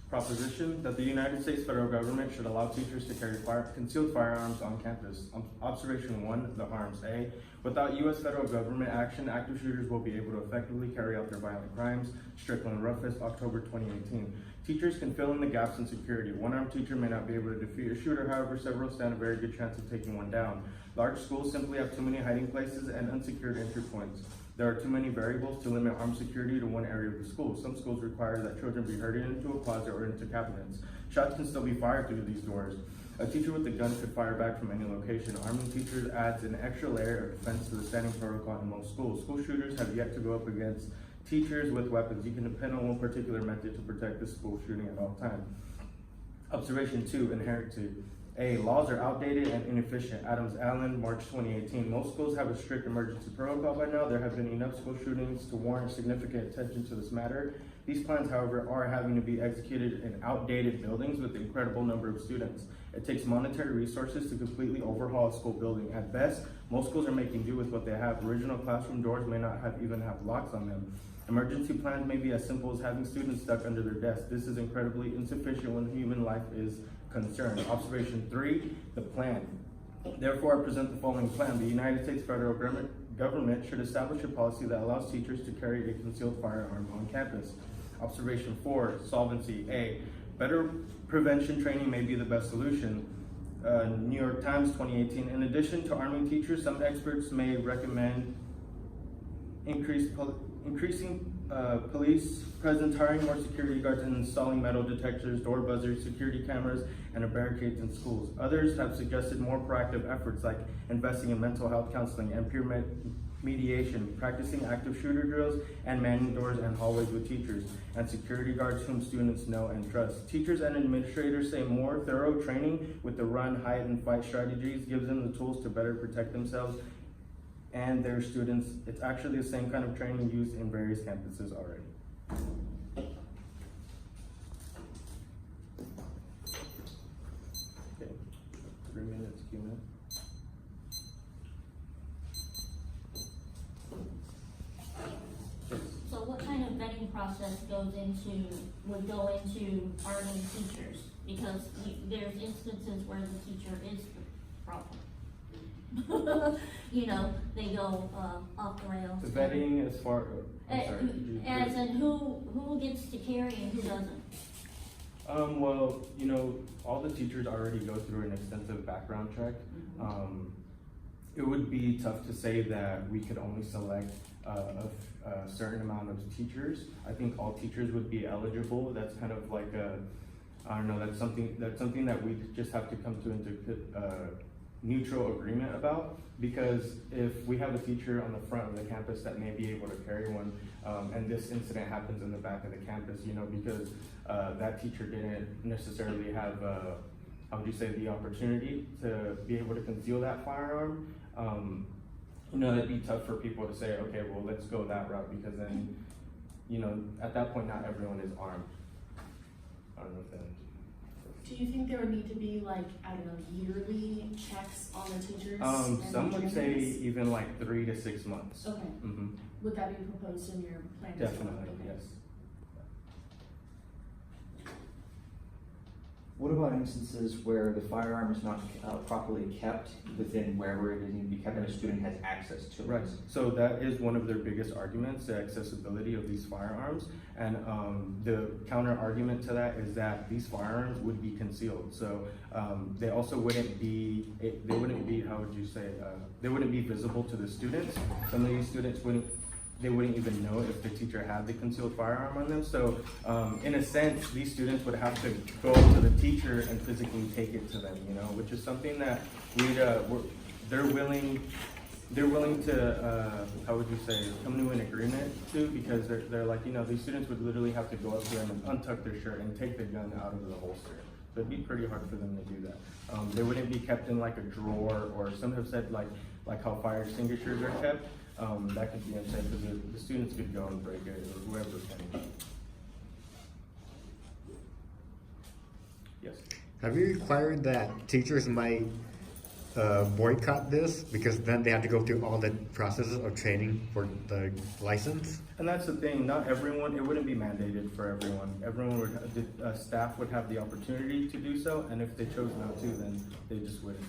Proposition that the United States federal government should allow teachers to carry concealed firearms on campus. Observation 1, the harms. A, without U.S. federal government action, active shooters will be able to effectively carry out their violent crimes. Strickland Ruffus, October 2018. Teachers can fill in the gaps in security. One armed teacher may not be able to defeat a shooter, however, several stand a very good chance of taking one down. Large schools simply have too many hiding places and unsecured entry points. There are too many variables to limit armed security to one area of the school. Some schools require that children be herded into a closet or into cabinets. Shots can still be fired through these doors. A teacher with a gun could fire back from any location. Arming teachers adds an extra layer of defense to the standing protocol in most schools. School shooters have yet to go up against teachers with weapons. You can depend on one particular method to protect the school shooting at all times. Observation 2, inherency. A, laws are outdated and inefficient. Adams Allen, March 2018. Most schools have a strict emergency protocol by now. There have been enough school shootings to warrant significant attention to this matter. These plans, however, are having to be executed in outdated buildings with an incredible number of students. It takes monetary resources to completely overhaul a school building. At best, most schools are making do with what they have. Original classroom doors may not even have locks on them. Emergency plans may be as simple as having students stuck under their desks. This is incredibly insufficient when human life is concerned. Observation 3, the plan. Therefore, I present the following plan. The United States federal government should establish a policy that allows teachers to carry a concealed firearm on campus. Observation 4, solvency. A, better prevention training may be the best solution. New York Times, 2018. In addition to arming teachers, some experts may recommend increasing police presence, hiring more security guards, and installing metal detectors, door buzzers, security cameras, and barricades in schools. Others have suggested more proactive efforts like investing in mental health counseling and peer mediation, practicing active shooter drills, and manning doors and hallways with teachers and security guards whom students know and trust. Teachers and administrators say more thorough training with the run, hide, and fight strategies gives them the tools to better protect themselves and their students. It's actually the same kind of training used in various campuses already. Okay, 3 minutes, Q&A. So what kind of vetting process would go into arming teachers? Because there's instances where the teacher is the problem. You know, they go off the rails. The vetting as far, as in who gets to carry and who doesn't? Well, you know, all the teachers already go through an extensive background check. It would be tough to say that we could only select a certain amount of teachers. I think all teachers would be eligible. That's kind of like I don't know, that's something that we just have to come to into neutral agreement about, because if we have a teacher on the front of the campus that may be able to carry one, and this incident happens in the back of the campus, you know, because that teacher didn't necessarily have, how would you say, the opportunity to be able to conceal that firearm, you know, it'd be tough for people to say, okay, well, let's go that route, because then, you know, at that point, not everyone is armed. I don't know if that. Do you think there would need to be, like, I don't know, yearly checks on the teachers? Some would say even like 3 to 6 months. Okay. Mm-hmm. Would that be proposed in your plan? Definitely, as well? Okay. yes. What about instances where the firearm is not properly kept within wherever it needs to be kept and a student has access to it? Right, so that is one of their biggest arguments, the accessibility of these firearms. And the counter argument to that is that these firearms would be concealed. So they also wouldn't be, how would you say, they wouldn't be visible to the students. Some of these students wouldn't even know if the teacher had the concealed firearm on them. So in a sense, these students would have to go to the teacher and physically take it to them, you know, which is something that they're willing to, how would you say, come to an agreement to, because they're like, you know, these students would literally have to go up to them and untuck their shirt and take the gun out of the holster. So it'd be pretty hard for them to do that. They wouldn't be kept in like a drawer, or some have said like how fire extinguishers are kept. That could be unsafe because the students could go and break it, or whoever can. Yes. Have you required that teachers might boycott this because then they have to go through all the processes of training for the license. And that's the thing, not everyone, it wouldn't be mandated for everyone. Everyone would, staff would have the opportunity to do so, and if they chose not to, then they just wouldn't.